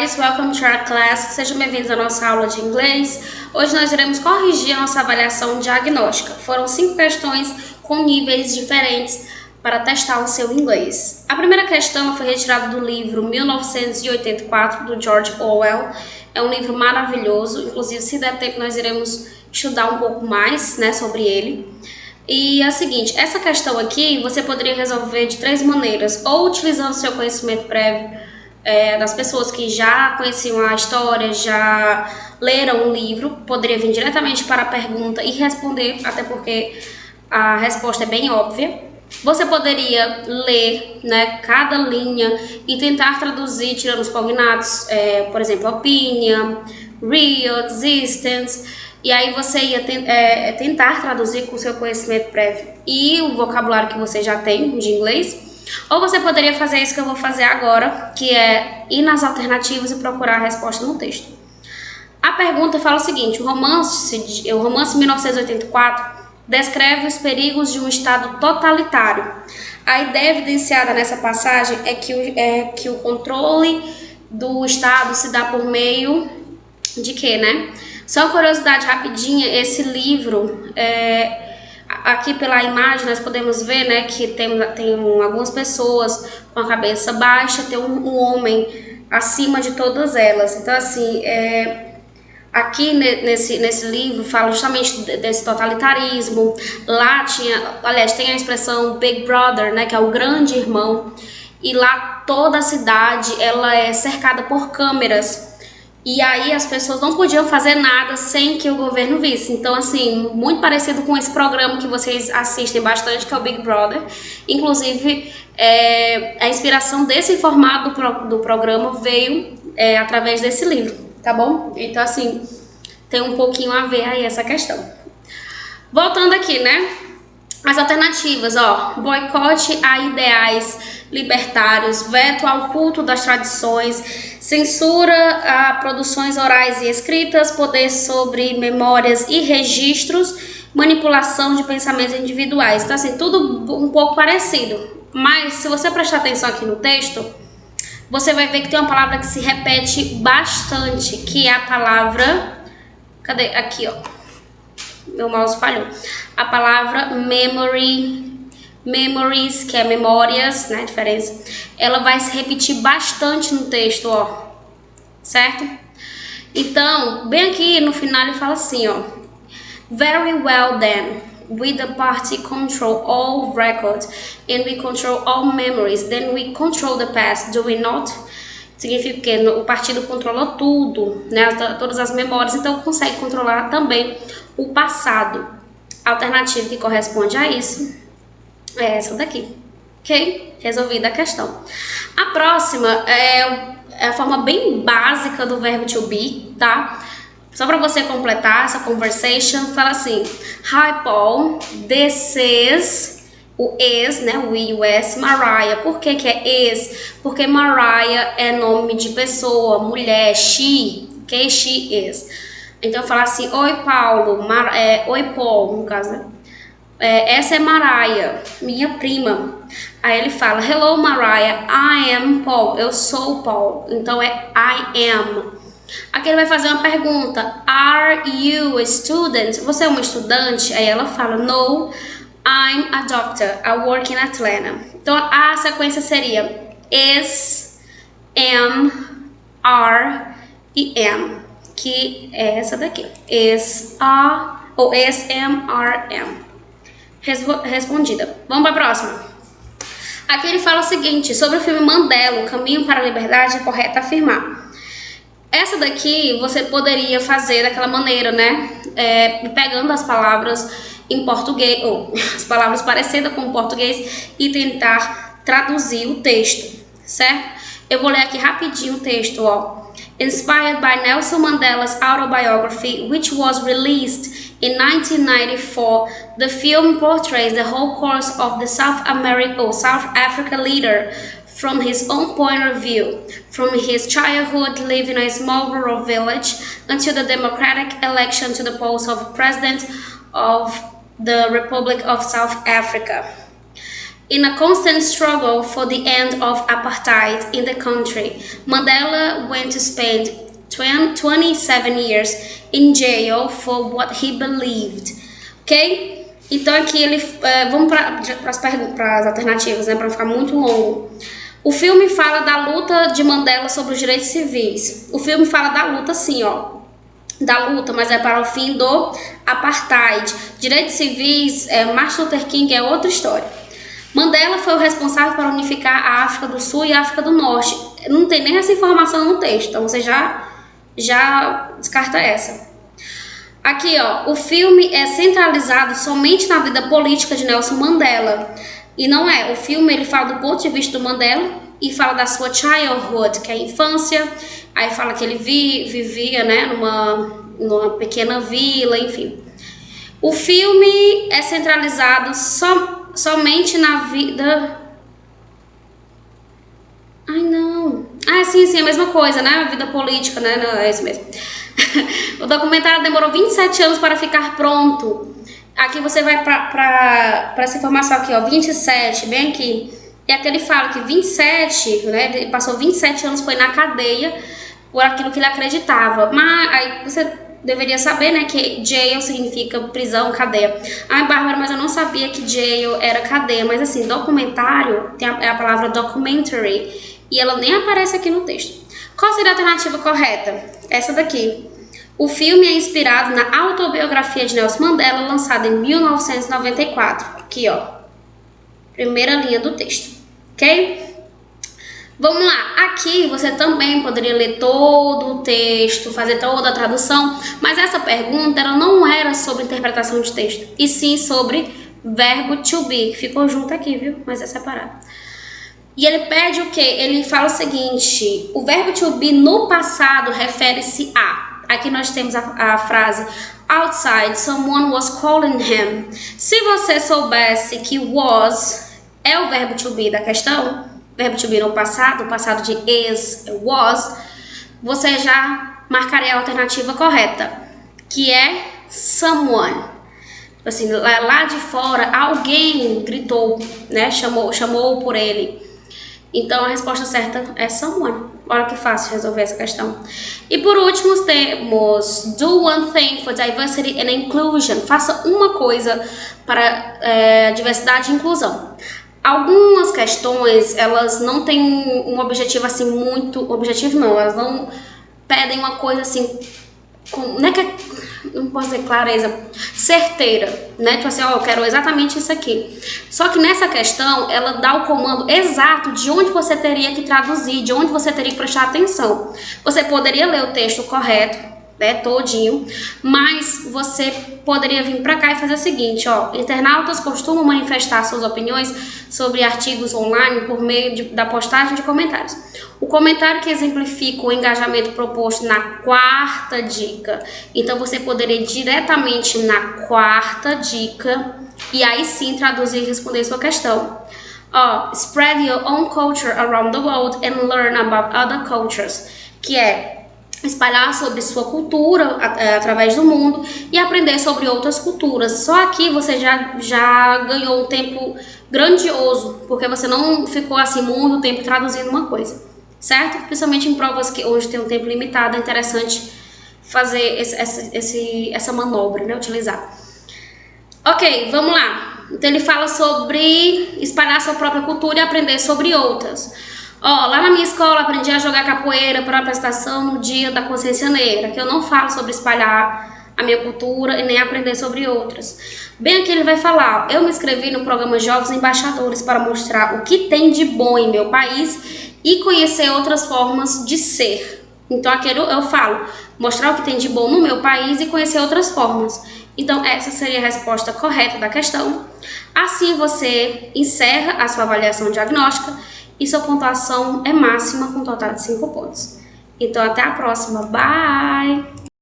guys, welcome to our class. Sejam bem-vindos à nossa aula de inglês. Hoje nós iremos corrigir a nossa avaliação diagnóstica. Foram 5 questões com níveis diferentes para testar o seu inglês. A primeira questão foi retirada do livro 1984, do George Orwell. É um livro maravilhoso, inclusive se der tempo nós iremos estudar um pouco mais, sobre ele. E é a seguinte, essa questão aqui você poderia resolver de 3 maneiras, ou utilizando seu conhecimento prévio das pessoas que já conheciam a história, já leram o livro, poderia vir diretamente para a pergunta e responder, até porque a resposta é bem óbvia. Você poderia ler cada linha e tentar traduzir, tirando os cognatos, por exemplo, opinion, real, existence, e aí você ia tentar traduzir com o seu conhecimento prévio e o vocabulário que você já tem de inglês. Ou você poderia fazer isso que eu vou fazer agora, que é ir nas alternativas e procurar a resposta no texto. A pergunta fala o seguinte: o romance 1984 descreve os perigos de um Estado totalitário. A ideia evidenciada nessa passagem é que o controle do Estado se dá por meio de quê, Só uma curiosidade rapidinha, esse livro, aqui pela imagem nós podemos ver que tem algumas pessoas com a cabeça baixa, tem um homem acima de todas elas. Então assim, aqui nesse livro fala justamente desse totalitarismo. Lá tem a expressão Big Brother, que é o grande irmão, e lá toda a cidade ela é cercada por câmeras. E aí as pessoas não podiam fazer nada sem que o governo visse. Então, assim, muito parecido com esse programa que vocês assistem bastante, que é o Big Brother. Inclusive, a inspiração desse formato do programa veio através desse livro, tá bom? Então, assim, tem um pouquinho a ver aí essa questão. Voltando aqui, as alternativas, boicote a ideais libertários, veto ao culto das tradições, censura a produções orais e escritas, poder sobre memórias e registros, manipulação de pensamentos individuais. Então, assim, tudo um pouco parecido. Mas, se você prestar atenção aqui no texto, você vai ver que tem uma palavra que se repete bastante, que é a palavra... Cadê? Aqui, meu mouse falhou. A palavra memories, que é memórias, a diferença, ela vai se repetir bastante no texto, certo? Então, bem aqui no final ele fala assim, very well then, we the party control all records and we control all memories, then we control the past, do we not? Significa que o partido controla tudo, todas as memórias, então consegue controlar também o passado. A alternativa que corresponde a isso é essa daqui, ok? Resolvida a questão. A próxima é a forma bem básica do verbo to be, tá? Só para você completar essa conversation, fala assim: Hi Paul, this is... O is, o I, o S, Mariah. Por que é is? Porque Mariah é nome de pessoa, mulher, she, ok? She is. Então fala assim: Oi Paulo, oi Paul, no caso, essa é Mariah, minha prima. Aí ele fala: Hello Mariah, I am Paul. Eu sou Paul. Então é I am. Aqui ele vai fazer uma pergunta: Are you a student? Você é uma estudante? Aí ela fala: No, I'm a doctor. I work in Atlanta. Então a sequência seria is, am, are e am, que é essa daqui. Is, are, ou is, am, are, am. Respondida. Vamos para a próxima. Aqui ele fala o seguinte sobre o filme Mandela, O Caminho para a Liberdade, é correto afirmar. Essa daqui você poderia fazer daquela maneira, pegando as palavras em português, ou as palavras parecidas com o português, e tentar traduzir o texto, certo? Eu vou ler aqui rapidinho o texto, Inspired by Nelson Mandela's autobiography, which was released in 1994, the film portrays the whole course of the South Africa leader from his own point of view, from his childhood living in a small rural village until the democratic election to the post of President of the Republic of South Africa. In a constant struggle for the end of apartheid in the country, Mandela went to spend 27 years in jail for what he believed. Ok? Então aqui ele... vamos para as alternativas, né? Para não ficar muito longo. O filme fala da luta de Mandela sobre os direitos civis. O filme fala da luta, sim, ó. Da luta, mas é para o fim do apartheid. Direitos civis, Martin Luther King é outra história. Mandela foi o responsável para unificar a África do Sul e a África do Norte. Não tem nem essa informação no texto, então você já descarta essa. Aqui, ó, o filme é centralizado somente na vida política de Nelson Mandela. E não é. O filme ele fala do ponto de vista do Mandela e fala da sua childhood, que é a infância. Aí fala que ele vivia, né, numa pequena vila, enfim. O filme é centralizado somente na vida... Ai, não. Ah, sim, a mesma coisa, né? A vida política, né? Não, é isso mesmo. O documentário demorou 27 anos para ficar pronto. Aqui você vai para essa informação aqui, ó, 27, bem aqui. E aqui ele fala que 27, né? Ele passou 27 anos, foi na cadeia por aquilo que ele acreditava. Mas aí você deveria saber, né, que jail significa prisão, cadeia. Ai, Bárbara, mas eu não sabia que jail era cadeia. Mas assim, documentário tem a palavra documentary e ela nem aparece aqui no texto. Qual seria a alternativa correta? Essa daqui. O filme é inspirado na autobiografia de Nelson Mandela, lançada em 1994. Aqui, ó. Primeira linha do texto. Ok? Vamos lá. Aqui você também poderia ler todo o texto, fazer toda a tradução, mas essa pergunta ela não era sobre interpretação de texto, e sim sobre verbo to be, que ficou junto aqui, viu? Mas é separado. E ele pede o quê? Ele fala o seguinte: o verbo to be no passado refere-se a... Aqui nós temos a frase outside, someone was calling him. Se você soubesse que was é o verbo to be da questão, verbo to be no passado, o passado de is, was, você já marcaria a alternativa correta, que é someone. Assim, lá de fora, alguém gritou, né? Chamou por ele. Então a resposta certa é someone. Olha que fácil resolver essa questão. E por último temos do one thing for diversity and inclusion. Faça uma coisa para diversidade e inclusão. Algumas questões, elas não têm um objetivo assim muito... Objetivo não, elas não pedem uma coisa assim... não posso dizer clareza, certeira, né? Tipo assim, ó, eu quero exatamente isso aqui. Só que nessa questão, ela dá o comando exato de onde você teria que traduzir, de onde você teria que prestar atenção. Você poderia ler o texto correto, né, todinho, mas você poderia vir para cá e fazer o seguinte, ó, internautas costumam manifestar suas opiniões sobre artigos online por meio da postagem de comentários. O comentário que exemplifica o engajamento proposto na quarta dica. Então você poderia ir diretamente na quarta dica e aí sim traduzir e responder sua questão. Ó, spread your own culture around the world and learn about other cultures, que é espalhar sobre sua cultura através do mundo e aprender sobre outras culturas. Só aqui você já ganhou um tempo grandioso, porque você não ficou assim muito tempo traduzindo uma coisa, certo? Principalmente em provas onde tem um tempo limitado, é interessante fazer essa manobra, né? Utilizar. Ok, vamos lá. Então ele fala sobre espalhar sua própria cultura e aprender sobre outras. Ó, lá na minha escola aprendi a jogar capoeira para a apresentação no Dia da Consciência Negra, que eu não falo sobre espalhar a minha cultura e nem aprender sobre outras. Bem aqui ele vai falar, eu me inscrevi no programa Jovens Embaixadores para mostrar o que tem de bom em meu país e conhecer outras formas de ser. Então aqui eu falo, mostrar o que tem de bom no meu país e conhecer outras formas. Então essa seria a resposta correta da questão. Assim você encerra a sua avaliação diagnóstica e sua pontuação é máxima com um total de 5 pontos. Então até a próxima, bye!